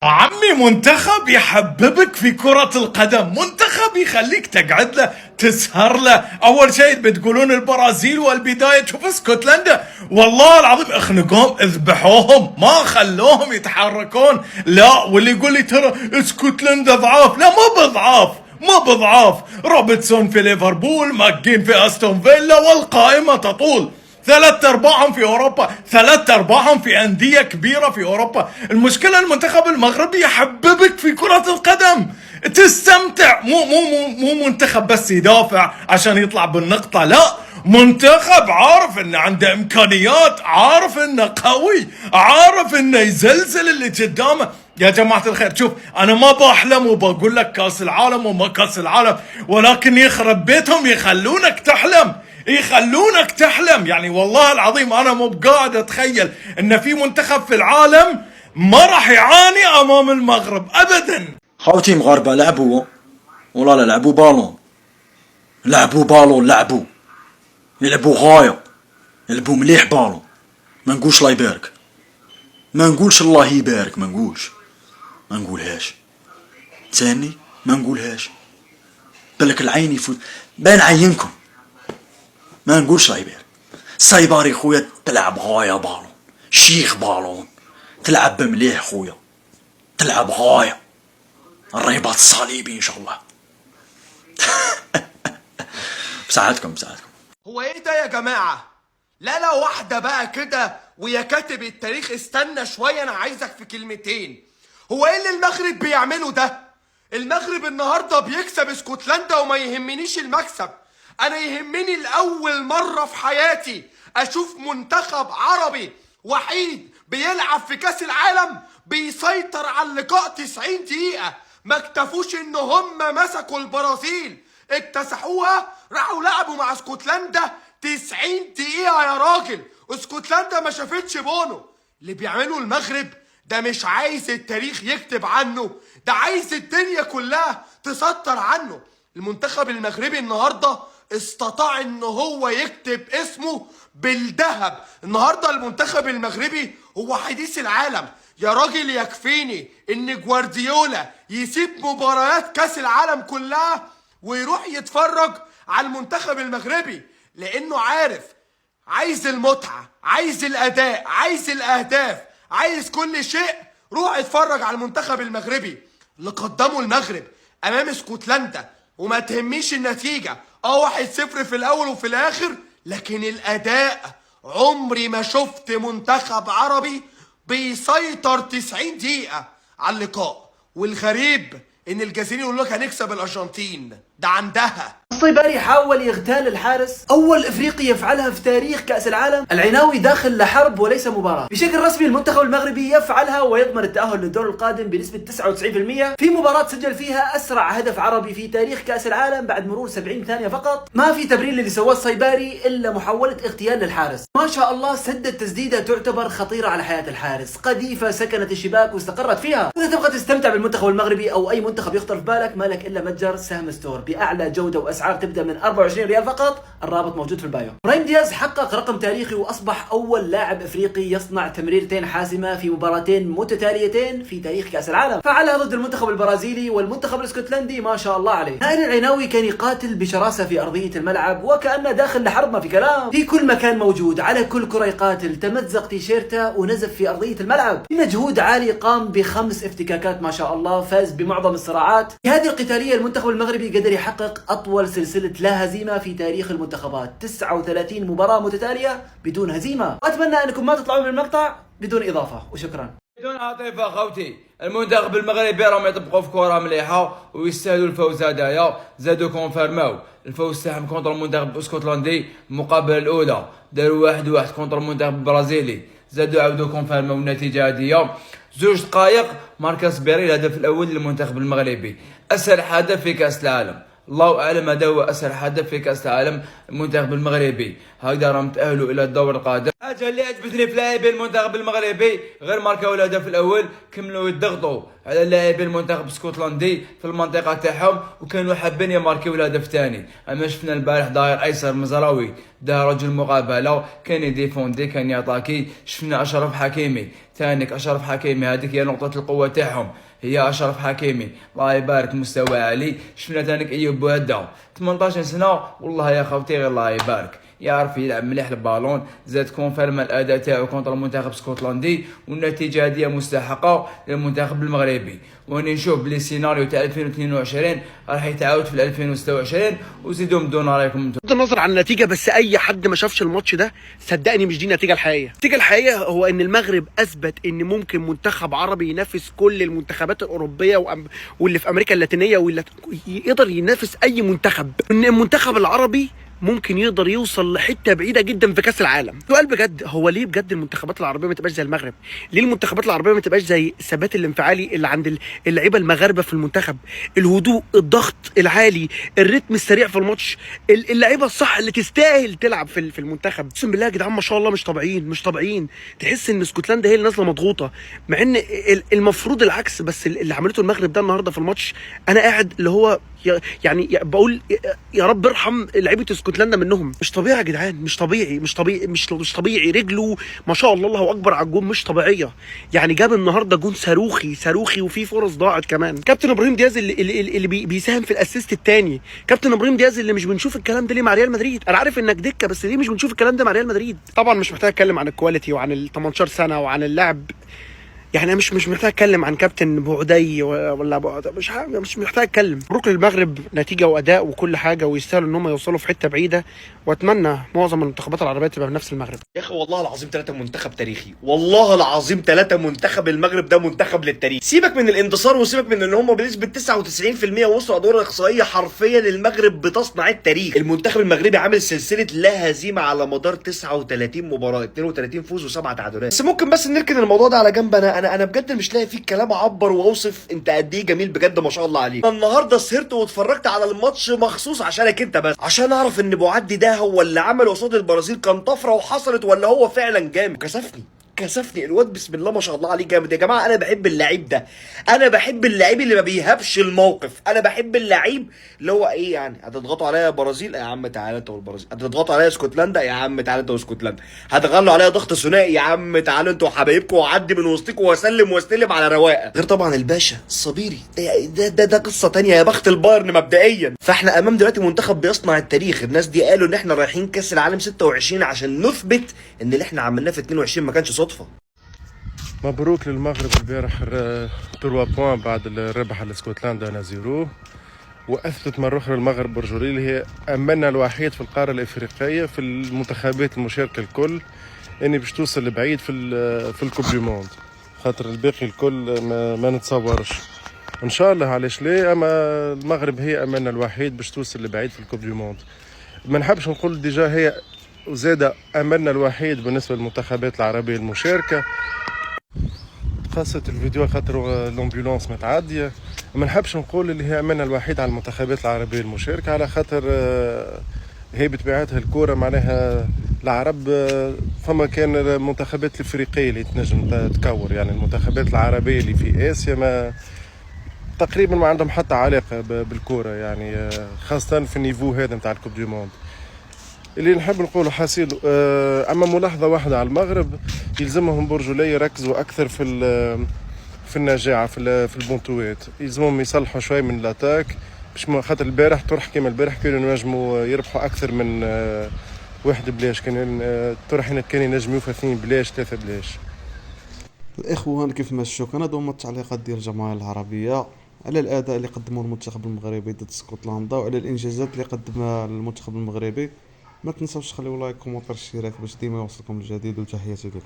عمي منتخب يحببك في كرة القدم، منتخب يخليك تقعد له تسهر له. اول شيء بتقولون البرازيل والبداية، شوف اسكتلندا والله العظيم اخنقوهم، اذبحوهم، ما خلوهم يتحركون. لا، واللي يقول لي ترى اسكتلندا ضعاف، لا مو بضعاف، مو بضعاف. روبرتسون في ليفربول، ماكين في استون فيلا، والقائمة تطول. ثلاث ارباعهم في اوروبا، ثلاث ارباعهم في انديه كبيره في اوروبا. المشكله المنتخب المغربي يحببك في كره القدم، تستمتع. مو منتخب بس يدافع عشان يطلع بالنقطه، لا، منتخب عارف انه عنده امكانيات، عارف انه قوي، عارف انه يزلزل اللي قدامه. يا جماعة الخير، شوف أنا ما بحلم وبقول لك كأس العالم وما كأس العالم، ولكن يخرب بيتهم يخلونك تحلم، يخلونك تحلم. يعني والله العظيم أنا مو بقاعد أتخيل إن في منتخب في العالم ما راح يعاني أمام المغرب أبدا. خوتي مغاربة لعبوا، ولا لا لعبوا بالون، لعبوا بالون، يلعبوا غاية، يلعبوا مليح بالون. ما نقولش الله يبارك، ما نقولش الله يبارك، ما نقولهاش ثاني، ما نقولهاش. بالك العين يفوت بين عينكم، ما نقولش الله يبارك. سايباري خويا تلعب غاية بالون، شيخ بالون، تلعب مليح خويا، تلعب غاية، الرباط الصليبي ان شاء الله. بساعدكم. هو ايه ده يا جماعة؟ لا واحدة بقى كده، ويا كاتب التاريخ استنى شوية، انا عايزك في كلمتين. هو ايه اللي المغرب بيعمله ده؟ المغرب النهاردة بيكسب اسكتلندا وما يهمنيش المكسب. انا يهمني لأول مرة في حياتي اشوف منتخب عربي وحيد بيلعب في كاس العالم بيسيطر على اللقاء 90 دقيقة. ما اكتفوش ان هم مسكوا البرازيل اكتسحوها، راحوا لعبوا مع اسكتلندا 90 دقيقة يا راجل. اسكتلندا ما شافتش بونو. اللي بيعمله المغرب ده مش عايز التاريخ يكتب عنه، ده عايز الدنيا كلها تسطر عنه. المنتخب المغربي النهاردة استطاع ان هو يكتب اسمه بالذهب. النهاردة المنتخب المغربي هو حديث العالم يا راجل. يكفيني ان جوارديولا يسيب مباريات كاس العالم كلها ويروح يتفرج على المنتخب المغربي، لانه عارف عايز المتعة، عايز الاداء، عايز الاهداف، عايز كل شيء. روح اتفرج على المنتخب المغربي اللي قدمه المغرب امام اسكتلندا. وما تهميش النتيجة 1-0 في الاول وفي الاخر، لكن الاداء. عمري ما شفت منتخب عربي بيسيطر 90 دقيقة على اللقاء. والغريب ان الجزائريين يقول لك هنكسب الارجنتين، ده عندها. الصيباري حاول يغتال الحارس، اول افريقي يفعلها في تاريخ كاس العالم. العناوي داخل لحرب وليس مباراه. بشكل رسمي المنتخب المغربي يفعلها ويضمن التاهل للدور القادم بنسبه 99% في مباراه سجل فيها اسرع هدف عربي في تاريخ كاس العالم بعد مرور 70 ثانيه فقط. ما في تبرير للي سواه الصيباري الا محاوله اغتيال للحارس. ما شاء الله سدد تسديده تعتبر خطيره على حياه الحارس، قذيفه سكنت الشباك واستقرت فيها. واذا تبغى تستمتع بالمنتخب المغربي او اي منتخب يخطر في بالك، ما لك الا متجر سهم ستور باعلى جوده واسعار تبدا من 24 ريال فقط. الرابط موجود في البايو. برايم دياز حقق رقم تاريخي واصبح اول لاعب افريقي يصنع تمريرتين حاسمه في مباراتين متتاليتين في تاريخ كاس العالم، فعلها ضد المنتخب البرازيلي والمنتخب الاسكتلندي. ما شاء الله عليه. نائل العناوي كان يقاتل بشراسه في ارضيه الملعب وكانه داخل لحرب، ما في كلام. في كل مكان موجود، على كل كره يقاتل. تمزق تيشيرته ونزف في ارضيه الملعب. بمجهود عالي قام ب5 افتكاكات ما شاء الله، فاز بمعظم الصراعات. في هذه القتاليه المنتخب المغربي قدر يحقق اطول سلسله لا هزيمه في تاريخ المنتخبات، 39 مباراه متتاليه بدون هزيمه. اتمنى انكم ما تطلعون من المقطع بدون اضافه، وشكرا. بدون عاطفه خوتي، المنتخب المغربي راهم يطبقوا في كره مليحه ويستاهلوا الفوز هدايا. زادوا كونفيرماو الفوز تاعهم كونتر المنتخب الاسكتلندي المقابله الاولى، داروا 1-1 كونتر المنتخب البرازيلي. زادوا عاودوا كونفيرماو النتيجه هاديه. 2 دقائق ماركاس بيري الهدف الاول للمنتخب المغربي، اسهل هدف في كاس العالم. الله اعلم هذا هو اسهل هدف في كاس العالم. المنتخب المغربي هكذا راهم تاهلوا الى الدور القادم. الحاجه اللي عجبتني في لاعبي المنتخب المغربي غير ماركاو الهدف الاول، كملوا يضغطوا على لاعبي المنتخب الاسكتلندي في المنطقه تاعهم وكانوا حابين يماركيو الهدف الثاني. اما شفنا البارح ظاهر ايسر مزراوي ده رجل مقابله، كان يديفوندي كان يعطاكي. شفنا اشرف حكيمي ثانيك اشرف حكيمي، هذيك هي نقطه القوه تاعهم، هي اشرف حكيمي الله يبارك مستوى عالي. شفنا ثانيك ايوب بوهدا 18 سنه والله يا خوتي غير الله يبارك، يعرف يلعب مليح البالون، زاد كونفيرم الاداء تاعو كونتر المنتخب الاسكتلندي، والنتيجه هذه مستحقه للمنتخب المغربي. واني نشوف بلي السيناريو تاع 2022 راح يتعاود في 2026 وزيدوا مدونا رايكم انتم. بغض النظر عن النتيجه، بس اي حد ما شافش الماتش ده صدقني مش دي النتيجه الحقيقيه. النتيجه الحقيقيه هو ان المغرب اثبت ان ممكن منتخب عربي ينافس كل المنتخبات الاوروبيه واللي في امريكا اللاتينيه، واللي يقدر ينافس اي منتخب. ان المنتخب العربي ممكن يقدر يوصل لحته بعيده جدا في كاس العالم. سؤال بجد، هو ليه بجد المنتخبات العربيه ما تبقاش زي المغرب؟ ليه المنتخبات العربيه ما تبقاش زي الثبات الانفعالي اللي عند اللعيبه المغاربه في المنتخب، الهدوء، الضغط العالي، الريتم السريع في الماتش، اللعيبه الصح اللي تستاهل تلعب في المنتخب؟ اقسم بالله يا جدعان ما شاء الله مش طبيعيين. تحس ان اسكتلندا هي اللي نازله مضغوطه، مع ان المفروض العكس. بس اللي عملته المغرب ده النهارده في الماتش، انا قاعد اللي هو يعني بقول يا رب ارحم لعيبه اسكتلندا منهم. مش طبيعي يا جدعان، مش طبيعي. رجله ما شاء الله الله اكبر على الجون، مش طبيعيه. يعني جاب النهارده جون صاروخي وفي فرص ضاعت كمان. كابتن ابراهيم دياز اللي بيساهم في الاسيست الثاني، كابتن ابراهيم دياز اللي مش بنشوف الكلام ده ليه مع ريال مدريد. انا عارف انك دكه، بس ليه مش بنشوف الكلام ده مع ريال مدريد؟ طبعا مش محتاج اتكلم عن الكواليتي وعن ال 18 سنه وعن اللعب. يعني انا مش محتاج اتكلم عن كابتن بوعدي ولا مش محتاج اتكلم. مبروك للمغرب، نتيجه واداء وكل حاجه، ويستاهلوا ان هم يوصلوا في حته بعيده، واتمنى معظم المنتخبات العربيه تبقى بنفس المغرب. يا اخي والله العظيم 3 منتخب تاريخي، والله العظيم 3 منتخب. المغرب ده منتخب للتاريخ. سيبك من الانتصار وسيبك من ان هم بنسبه 99% وصلوا ادوار الاقصائيه. حرفيا المغرب بتصنع التاريخ. المنتخب المغربي عامل سلسله لا هزيمه على مدار 39 مباراه، 32 فوز و7 تعادلات. بس ممكن بس نركن الموضوع ده على جنب. انا بجد مش لاقي فيك كلام اعبر واوصف انت قد ايه جميل بجد، ما شاء الله عليك. انا النهارده سهرت واتفرجت على الماتش مخصوص عشانك انت، بس عشان اعرف ان بوعدي ده هو اللي عمل قصاد البرازيل كان طفره وحصلت، ولا هو فعلا جامد. كسفني الواد، بسم الله ما شاء الله عليه جامد. يا جماعه انا بحب اللعيب ده، انا بحب اللعيب اللي ما بيهبش الموقف. انا بحب اللعيب اللي هو ايه، يعني هتضغطوا عليا يا برازيل يا عم تعالى انت والبرازيل، هتضغطوا عليا اسكتلندا يا عم تعالى انت واسكتلندا، هتغلوا عليا ضغط ثنائي يا عم تعالوا انتوا وحبايبكم، وعدي من وسطكم واسلم واستلم على رواقه. غير طبعا الباشا الصبيري ده قصه تانية. يا بخت البايرن مبدئيا. فاحنا امام دلوقتي منتخب بيصنع التاريخ. الناس دي قالوا ان احنا رايحين كاس العالم 26 عشان نثبت ان اللي احنا عملناه في 22 ما كانش صدفه. مبروك للمغرب البارح 3 بوان بعد الربح على اسكتلندا 0، واثبت مره اخرى المغرب برجولي اللي هي املنا الوحيد في القاره الافريقيه في المنتخبات المشاركه الكل اني باش توصل لبعيد في الكوب دي موند، خاطر الباقي الكل ما نتصورش. ان شاء الله علاش ليه، اما المغرب هي املنا الوحيد باش توصل لبعيد في الكوب دي موند. ما نحبش نقول ديجا هي وزاد املنا الوحيد بالنسبه للمنتخبات العربيه المشاركه، خاصة الفيديو خاطر الامبولانس متعدية. ما نحبش نقول اللي هي املنا الوحيد على المنتخبات العربية المشاركة، على خاطر هي بطبيعتها الكورة معناها العرب فما كان المنتخبات الافريقية اللي تنجم تكور، يعني المنتخبات العربية اللي في اسيا ما تقريبا ما عندهم حتى علاقة بالكورة، يعني خاصة في النيفو هذا نتاع الكوب دي موند. اللي نحب نقوله حاسيل اما ملاحظه واحده على المغرب، يلزمهم برجوليه يركزوا اكثر في النجاعه في البونتوات، يلزمهم يصلحوا شوي من الاتاك باش خاطر البارح طرح كيما البارح كانوا ينجموا يربحوا اكثر من 1 بلاش، كان طرح كان ينجم يوفى 2 بلاش 3 بلاش. الاخوان كيف ما شفتوا كنظم التعليقات ديال الجماهير العربيه على الاداء اللي قدمه المنتخب المغربي ضد اسكتلندا وعلى الانجازات اللي قدمها المنتخب المغربي. ما تنساوش تخليو لايك كومنتير اشتراك باش ديما يوصلكم الجديد، وتحياتي لكم.